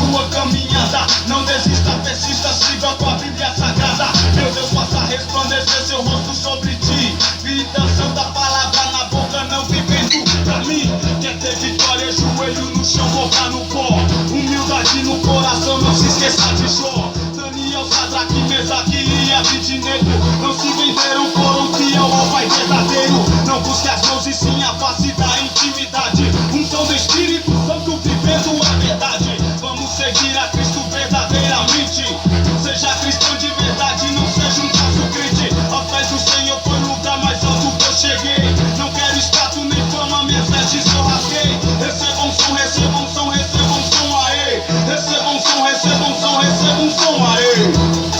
sua caminhada. Não desista, persista, siga com a Bíblia Sagrada. Meu Deus, faça resplandecer seu rosto sobre ti. Vida santa, palavra na boca, não vivendo pra mim. Quer ter vitória, joelho no chão, boca no pó. Humildade no coração, não se esqueça de Jó. Daniel, Sadraque, Mesaque e Abednego não se venderam, foram fiel ao Pai verdadeiro. Não busque as mãos e sim a face da intimidade. Unção do Espírito Santo vivendo a verdade. Vamos seguir a Cristo verdadeiramente. Seja cristão de verdade, não seja um falso crente. Aos pés do Senhor foi o lugar mais alto que eu cheguei. Não quero status nem fama, minhas vestes eu rasguei. Recebam som, recebam som, recebam som, aê. Recebam som, recebam som, recebam som, aê.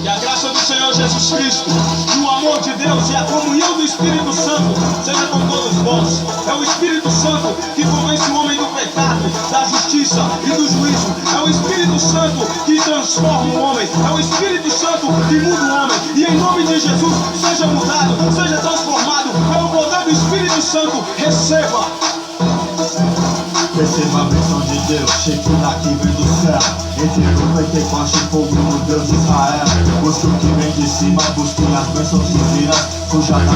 E a graça do Senhor Jesus Cristo, e o amor de Deus e a comunhão do Espírito Santo seja com todos vós. É o Espírito Santo que convence o homem do pecado, da justiça e do juízo. É o Espírito Santo que transforma o homem. É o Espírito Santo que muda o homem. E em nome de Jesus, seja mudado, seja transformado pelo poder do Espírito Santo. Receba. Receba a bênção de Deus, Shekinah que vem do céu. Entre o Pentecoste e fogo no Deus de Israel. Busque o que vem de cima, busque as bênçãos divinas. Fuja da